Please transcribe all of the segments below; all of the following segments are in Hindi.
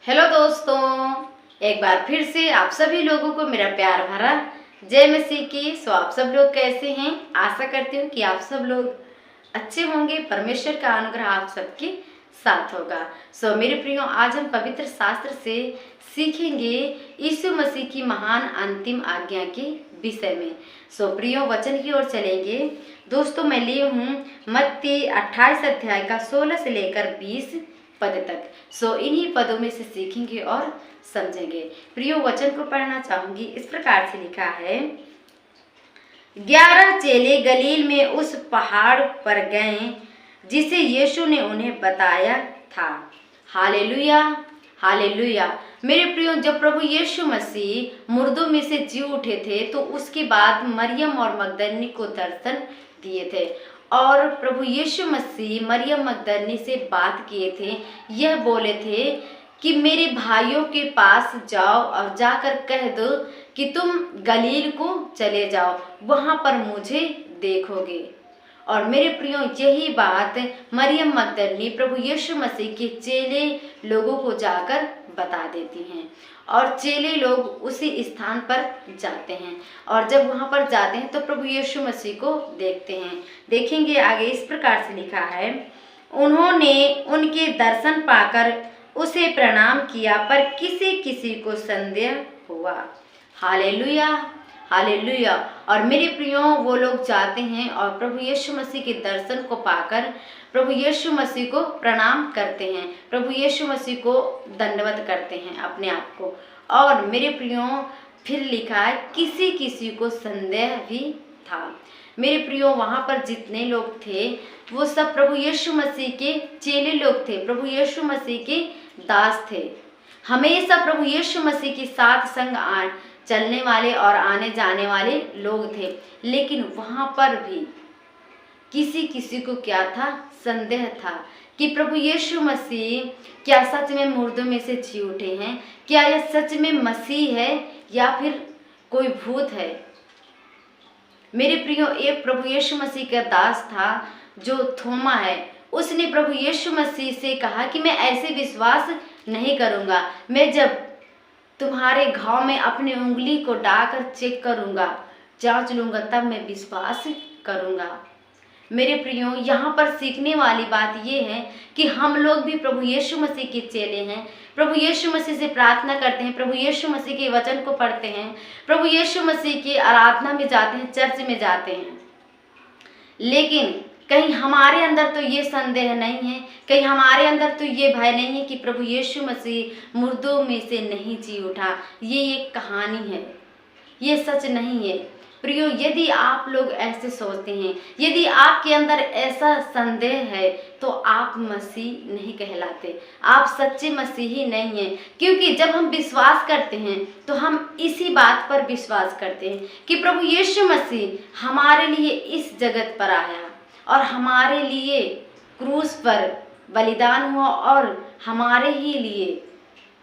हेलो दोस्तों, एक बार फिर से आप सभी लोगों को मेरा प्यार भरा जय मसीह की। सो आप सब लोग कैसे हैं? आशा करती हूँ कि आप सब लोग अच्छे होंगे। परमेश्वर का अनुग्रह आप सबके साथ होगा। सो मेरे प्रियो, आज हम पवित्र शास्त्र से सीखेंगे यीशु मसीह की महान अंतिम आज्ञा के विषय में। सो प्रियो, वचन की ओर चलेंगे। दोस्तों, मैं ली हूँ मत्ती 28 अध्याय का 16 से लेकर 20 पद तक। सो इन्हीं पदों में से सीखेंगे और समझेंगे। प्रियो, वचन को पढ़ना चाहूंगी। इस प्रकार से लिखा है, 11 चेले गलील में उस पहाड़ पर गए जिसे यीशु ने उन्हें बताया था। Hallelujah, hallelujah. मेरे प्रियो, जब प्रभु यीशु मसीह मुर्दों में से जी उठे थे तो उसके बाद मरियम और मगदलिनी को दर्शन दिए थे और प्रभु यीशु मसीह मरियम मगदलिनी से बात किए थे। यह बोले थे कि मेरे भाइयों के पास जाओ और जाकर कह दो कि तुम गलील को चले जाओ, वहां पर मुझे देखोगे। और मेरे प्रियो, यही बात मरियम मगदलिनी प्रभु यीशु मसीह के चेले लोगों को जाकर बता देती हैं और चेले लोग उसी स्थान पर जाते हैं और जब वहां पर जाते हैं तो प्रभु यीशु मसीह को देखते हैं। देखेंगे आगे, इस प्रकार से लिखा है, उन्होंने उनके दर्शन पाकर उसे प्रणाम किया पर किसी किसी को संदेह हुआ। Hallelujah, hallelujah. और मेरे प्रियो, वो लोग जाते हैं और प्रभु यीशु मसीह के दर्शन को पाकर प्रभु यीशु मसीह को प्रणाम करते हैं, प्रभु यीशु मसीह को दंडवत करते हैं अपने आप को। और मेरे प्रियो, फिर लिखा है किसी किसी को संदेह भी था। मेरे प्रियो, वहां पर जितने लोग थे वो सब प्रभु यीशु मसीह के चेले लोग थे, प्रभु यीशु मसीह के दास थे। हमेशा प्रभु यीशु मसीह के साथ संग चलने वाले और आने जाने वाले लोग थे। लेकिन वहां पर भी किसी किसी को क्या था? संदेह था कि प्रभु यीशु मसीह क्या सच में मुर्दों में से जी उठे हैं? क्या यह सच में मसीह है या फिर कोई भूत है? मेरे प्रियो, एक प्रभु यीशु मसीह का दास था जो थोमा है। उसने प्रभु यीशु मसीह से कहा कि मैं ऐसे विश्वास नहीं करूंगा, मैं जब तुम्हारे घाव में अपनी उंगली को डालकर चेक करूंगा, जांच लूंगा, तब मैं विश्वास करूंगा। मेरे प्रियो, यहाँ पर सीखने वाली बात यह है कि हम लोग भी प्रभु यीशु मसीह के चेले हैं, प्रभु यीशु मसीह से प्रार्थना करते हैं, प्रभु यीशु मसीह के वचन को पढ़ते हैं, प्रभु यीशु मसीह की आराधना में जाते हैं, चर्च में जाते हैं। लेकिन कहीं हमारे अंदर तो ये संदेह नहीं है, कहीं हमारे अंदर तो ये भय नहीं है कि प्रभु यीशु मसीह मुर्दों में से नहीं जी उठा। ये एक कहानी है, ये सच नहीं है। प्रियो, यदि आप लोग ऐसे सोचते हैं, यदि आपके अंदर ऐसा संदेह है, तो आप मसीह नहीं कहलाते, आप सच्चे मसीही नहीं हैं। क्योंकि जब हम विश्वास करते हैं तो हम इसी बात पर विश्वास करते हैं कि प्रभु यीशु मसीह हमारे लिए इस जगत पर आया और हमारे लिए क्रूस पर बलिदान हुआ और हमारे ही लिए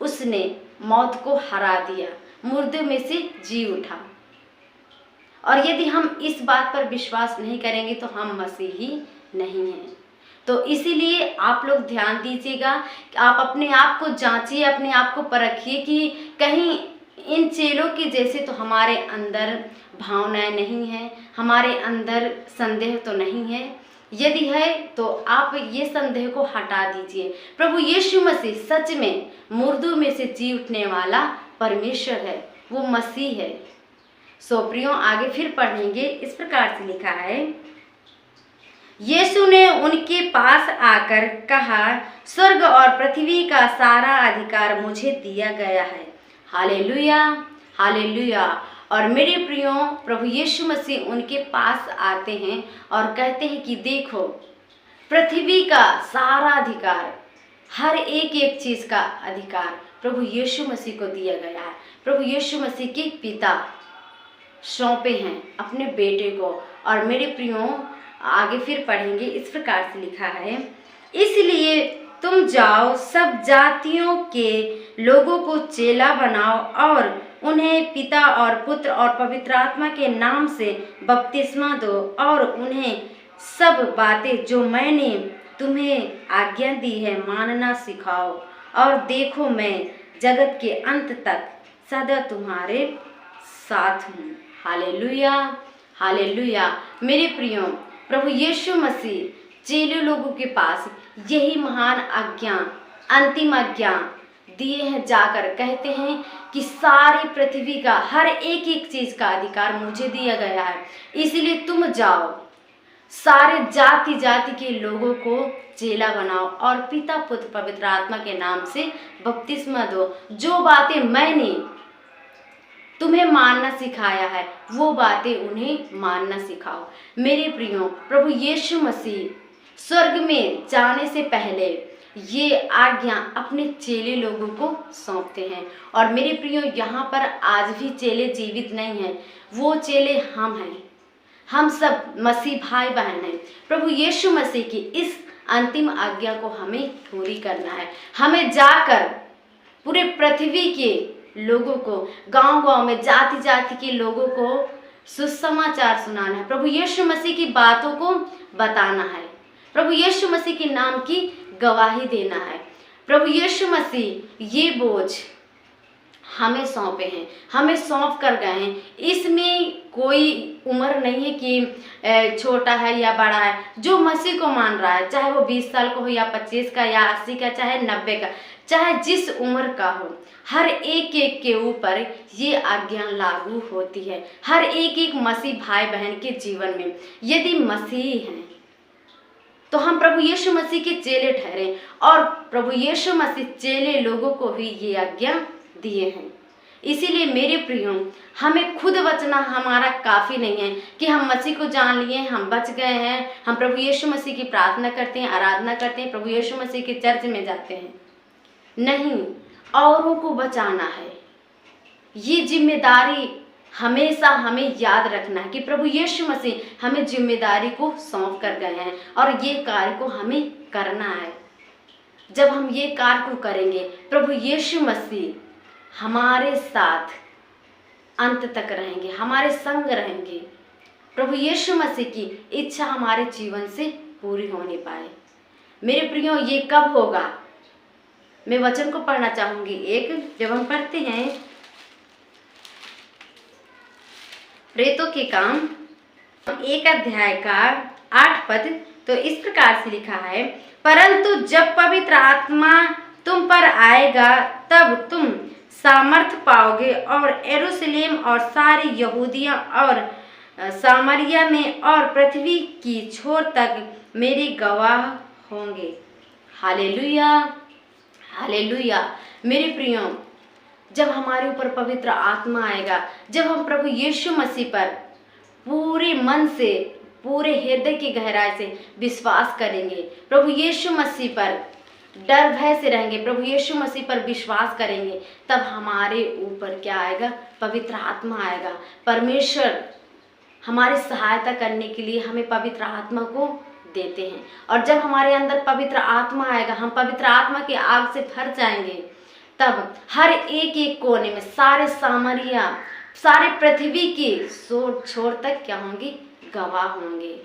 उसने मौत को हरा दिया, मुर्दों में से जी उठा। और यदि हम इस बात पर विश्वास नहीं करेंगे तो हम मसीही नहीं हैं। तो इसीलिए आप लोग ध्यान दीजिएगा, आप अपने आप को जांचिए, अपने आप को परखिए कि कहीं इन चेलों के जैसे तो हमारे अंदर भावनाएं नहीं हैं, हमारे अंदर संदेह तो नहीं है। यदि है तो आप ये संदेह को हटा दीजिए। प्रभु यीशु मसीह सच में मुर्दों में से जी उठने वाला परमेश्वर है, वो मसीह है। सो प्रियो, आगे फिर पढ़ेंगे। इस प्रकार से लिखा है, यीशु ने उनके पास आकर कहा, स्वर्ग और पृथ्वी का सारा अधिकार मुझे दिया गया है। Hallelujah, hallelujah. और मेरे प्रियो, प्रभु यीशु मसीह उनके पास आते हैं और कहते हैं कि देखो, पृथ्वी का सारा अधिकार, हर एक चीज का अधिकार प्रभु यीशु मसीह को दिया गया है। प्रभु यीशु मसीह के पिता सौंपे हैं अपने बेटे को। और मेरे प्रियो, आगे फिर पढ़ेंगे। इस प्रकार से लिखा है, इसलिए तुम जाओ, सब जातियों के लोगों को चेला बनाओ और उन्हें पिता और पुत्र और पवित्र आत्मा के नाम से बपतिस्मा दो और उन्हें सब बातें जो मैंने तुम्हें आज्ञा दी है मानना सिखाओ। और देखो मैं जगत के अंत तक सदा तुम्हारे साथ हूँ। Hallelujah, hallelujah. मेरे प्रियो, प्रभु यीशु मसीह चेले लोगों के पास यही महान आज्ञा, अंतिम आज्ञा दिए हैं। जाकर कहते हैं कि सारी पृथ्वी का हर एक एक चीज का अधिकार मुझे दिया गया है, इसलिए तुम जाओ, सारे जाति जाति के लोगों को चेला बनाओ और पिता पुत्र पवित्र आत्मा के नाम से बपतिस्मा दो। जो बातें मैंने तुम्हें मानना सिखाया है वो बातें उन्हें मानना सिखाओ। मेरे प्रियो, प्रभु यीशु मसीह स्वर्ग में जाने से पहले ये आज्ञा अपने चेले लोगों को सौंपते हैं। और मेरे प्रियो, यहाँ पर आज भी चेले जीवित नहीं हैं, वो चेले हम हैं। हम सब मसीह भाई बहन हैं। प्रभु यीशु मसीह की इस अंतिम आज्ञा को हमें पूरी करना है। हमें जाकर पूरे पृथ्वी के लोगों को, गांव-गांव में जाति जाति के लोगों को सुसमाचार सुनाना है। प्रभु यीशु मसीह की बातों को बताना है। प्रभु यीशु मसीह के नाम की गवाही देना है। प्रभु यीशु मसीह ये बोझ हमें सौंपे हैं, हमें सौंप कर गए हैं। इसमें कोई उम्र नहीं है कि छोटा है या बड़ा है। जो मसीह को मान रहा है, चाहे वो 20 साल का हो या 25 का या 80 का, चाहे 90 का, चाहे जिस उम्र का हो, हर एक एक के ऊपर ये आज्ञा लागू होती है। हर एक एक मसीह भाई बहन के जीवन में यदि मसीह हैं तो हम प्रभु यीशु मसीह के चेले ठहरे। और प्रभु यीशु मसीह चेले लोगों को भी ये आज्ञा दिए हैं। इसीलिए मेरे प्रियो, हमें खुद बचना हमारा काफ़ी नहीं है कि हम मसीह को जान लिए, हम बच गए हैं, हम प्रभु यीशु मसीह की प्रार्थना करते हैं, आराधना करते हैं, प्रभु यीशु मसीह के चर्च में जाते हैं। नहीं, औरों को बचाना है। ये जिम्मेदारी हमेशा हमें याद रखना है कि प्रभु यीशु मसीह हमें जिम्मेदारी को सौंप कर गए हैं और ये कार्य को हमें करना है। जब हम ये कार्य को करेंगे, प्रभु यीशु मसीह हमारे साथ अंत तक रहेंगे, हमारे संग रहेंगे। प्रभु यीशु मसीह की इच्छा हमारे जीवन से पूरी होने पाए। मेरे प्रियो, ये कब होगा? मैं वचन को पढ़ना चाहूंगी। एक जब हम पढ़ते हैं प्रेरितों के काम 1 अध्याय का 8 पद, तो इस प्रकार से लिखा है, परंतु जब पवित्र आत्मा तुम पर आएगा तब तुम सामर्थ पाओगे और यरूशलेम और सारी यहूदिया और सामरिया में और पृथ्वी की छोर तक मेरे गवाह होंगे। Hallelujah, hallelujah. मेरे प्रियो, जब हमारे ऊपर पवित्र आत्मा आएगा, जब हम प्रभु यीशु मसीह पर पूरे मन से, पूरे हृदय की गहराई से विश्वास करेंगे, प्रभु यीशु मसीह पर डर भय से रहेंगे, प्रभु यीशु मसीह पर विश्वास करेंगे, तब हमारे ऊपर क्या आएगा? पवित्र आत्मा आएगा। परमेश्वर हमारी सहायता करने के लिए हमें पवित्र आत्मा को देते हैं। और जब हमारे अंदर पवित्र आत्मा आएगा, हम पवित्र आत्मा की आग से भर जाएंगे, तब हर एक एक कोने में, सारे सामरिया, सारे पृथ्वी के छोर तक क्या होंगे? गवाह होंगे।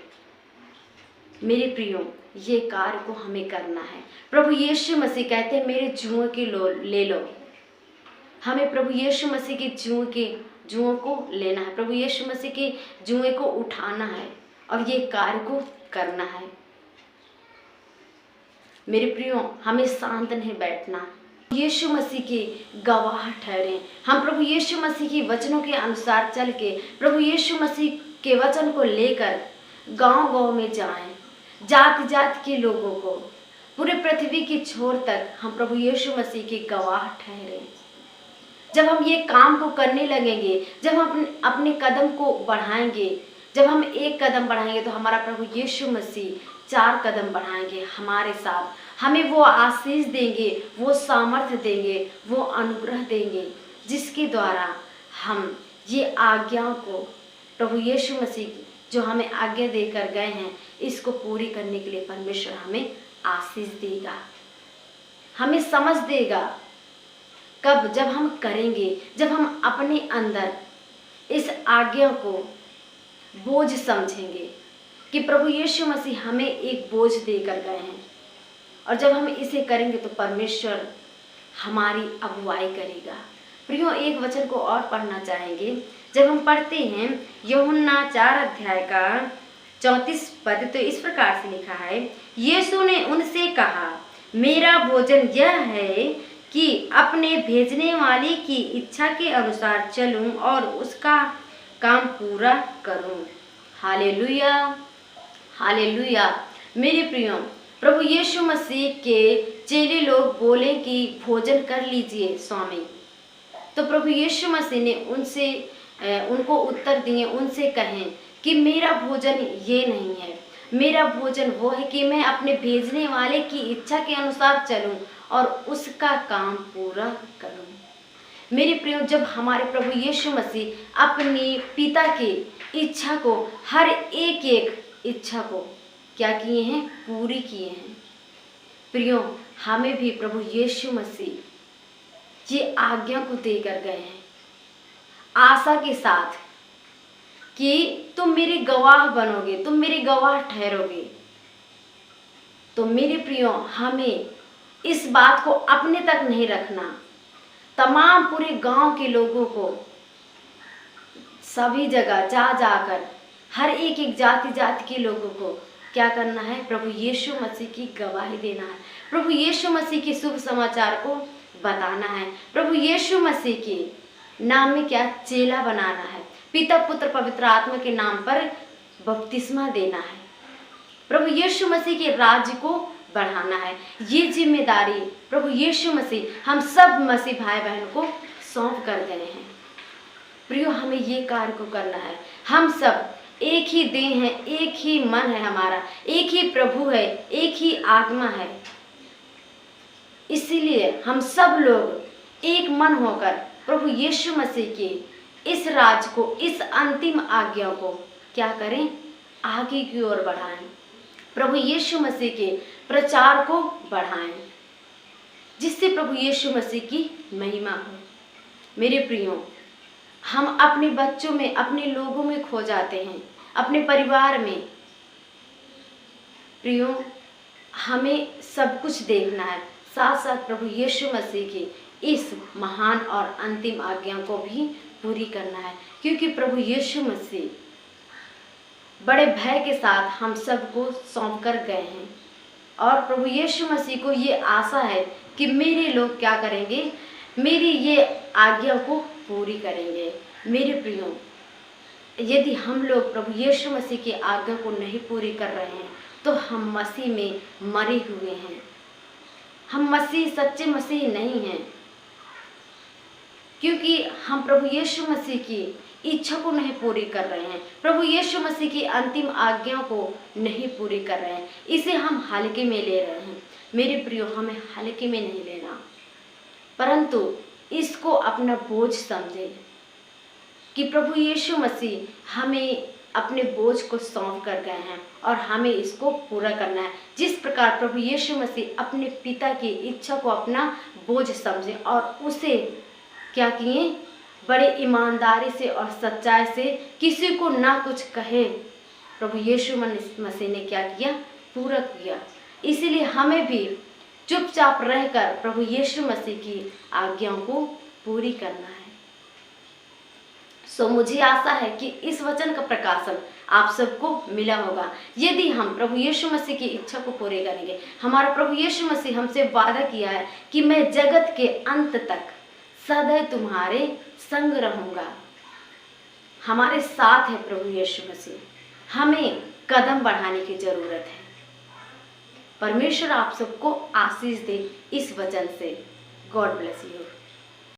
मेरे प्रियो, ये कार्य को हमें करना है। प्रभु यीशु मसीह कहते हैं, मेरे जुओं के ले लो। हमें प्रभु यीशु मसीह के जुओं को लेना है, प्रभु यीशु मसीह के जुए को उठाना है और ये कार्य को करना है। मेरे प्रियो, हमें शांत नहीं बैठना, यीशु मसीह के गवाह ठहरें। हम प्रभु यीशु मसीह के वचनों के अनुसार चल के प्रभु यीशु मसीह के वचन को लेकर गांव-गांव में जाएं, जाति जाति के लोगों को, पूरे पृथ्वी की छोर तक हम प्रभु यीशु मसीह के गवाह ठहरें। जब हम ये काम को करने लगेंगे, जब हम अपने कदम को बढ़ाएंगे, जब हम एक कदम बढ़ाएंगे तो हमारा प्रभु यीशु मसीह 4 कदम बढ़ाएंगे हमारे साथ। हमें वो आशीष देंगे, वो सामर्थ्य देंगे, वो अनुग्रह देंगे, जिसके द्वारा हम ये आज्ञाओं को, प्रभु यीशु मसीह जो हमें आज्ञा देकर गए हैं, इसको पूरी करने के लिए परमेश्वर हमें आशीष देगा, हमें समझ देगा। कब? जब हम करेंगे, जब हम अपने अंदर इस आज्ञा को बोझ समझेंगे कि प्रभु यीशु मसीह हमें एक बोझ देकर गए हैं, और जब हम इसे करेंगे तो परमेश्वर हमारी अगुवाई करेगा। प्रियो, एक वचन को और पढ़ना चाहेंगे। जब हम पढ़ते हैं यूहन्ना 4 अध्याय का 34 पद, तो इस प्रकार से लिखा है, यीशु ने उनसे कहा, मेरा भोजन यह है कि अपने भेजने वाले की इच्छा के अनुसार चलूं और उसका काम पूरा करूं। Hallelujah, hallelujah. मेरे प्रियो, प्रभु यीशु मसीह के चेले लोग बोले कि भोजन कर लीजिए स्वामी, तो प्रभु यीशु मसीह ने उनको उत्तर दिए, उनसे कहें कि मेरा भोजन ये नहीं है, मेरा भोजन वो है कि मैं अपने भेजने वाले की इच्छा के अनुसार चलूं और उसका काम पूरा करूं। मेरे प्रियो, जब हमारे प्रभु यीशु मसीह अपनी पिता की इच्छा को, हर एक इच्छा को क्या किए हैं, पूरी किए हैं। प्रियो, हमें भी प्रभु यीशु मसीह ये आज्ञा को देकर गए हैं आशा के साथ कि तुम मेरे गवाह बनोगे, तुम मेरे गवाह ठहरोगे। तो मेरे प्रियो, हमें इस बात को अपने तक नहीं रखना, तमाम पूरे गांव के लोगों को सभी जगह जा जाकर हर एक जाति के लोगों को क्या करना है, प्रभु यीशु मसीह की गवाही देना है, प्रभु यीशु मसीह के शुभ समाचार को बताना है, प्रभु यीशु मसीह के नाम में क्या चेला बनाना है, पिता पुत्र पवित्र आत्मा के नाम पर बपतिस्मा देना है, प्रभु यीशु मसीह के राज्य को बढ़ाना है। ये जिम्मेदारी प्रभु यीशु मसीह हम सब मसीह भाई बहन को सौंप कर गए हैं। प्रियो, हमें ये कार्य को करना है। हम सब एक ही देह है, एक ही मन है हमारा, एक ही प्रभु है, एक ही आत्मा है। इसीलिए हम सब लोग एक मन होकर प्रभु यीशु मसीह के इस राज को, इस अंतिम आज्ञा को क्या करें, आगे की ओर बढ़ाएं, प्रभु यीशु मसीह के प्रचार को बढ़ाएं, जिससे प्रभु यीशु मसीह की महिमा हो। मेरे प्रियो, हम अपने बच्चों में, अपने लोगों में खो जाते हैं, अपने परिवार में। प्रियो, हमें सब कुछ देखना है, साथ साथ प्रभु यीशु मसीह की इस महान और अंतिम आज्ञा को भी पूरी करना है, क्योंकि प्रभु यीशु मसीह बड़े भय के साथ हम सबको सौंप कर गए हैं। और प्रभु यीशु मसीह को ये आशा है कि मेरे लोग क्या करेंगे, मेरी ये आज्ञा को पूरी करेंगे। मेरे प्रियो, यदि हम लोग प्रभु यीशु मसीह की आज्ञा को नहीं पूरी कर रहे हैं तो हम मसीह में मरे हुए हैं, हम मसीह सच्चे मसीह नहीं हैं, क्योंकि हम प्रभु यीशु मसीह की इच्छा को नहीं पूरी कर रहे हैं, प्रभु यीशु मसीह की अंतिम आज्ञा को नहीं पूरी कर रहे हैं, इसे हम हल्के में ले रहे हैं। मेरे प्रियो, हमें हल्के में नहीं लेना, परंतु इसको अपना बोझ समझे कि प्रभु यीशु मसीह हमें अपने बोझ को सौंप कर गए हैं और हमें इसको पूरा करना है। जिस प्रकार प्रभु यीशु मसीह अपने पिता की इच्छा को अपना बोझ समझे और उसे क्या किए, बड़े ईमानदारी से और सच्चाई से किसी को ना कुछ कहे, प्रभु यीशु मसीह ने क्या किया, पूरा किया। इसीलिए हमें भी चुपचाप रहकर प्रभु यीशु मसीह की आज्ञाओं को पूरी करना है। मुझे आशा है कि इस वचन का प्रकाशन आप सबको मिला होगा। यदि हम प्रभु यीशु मसीह की इच्छा को पूरे करेंगे, हमारा प्रभु यीशु मसीह हमसे वादा किया है कि मैं जगत के अंत तक सदैव तुम्हारे संग रहूंगा। हमारे साथ है प्रभु यीशु मसीह, हमें कदम बढ़ाने की जरूरत है। परमेश्वर आप सबको आशीष दे इस वचन से। God bless you.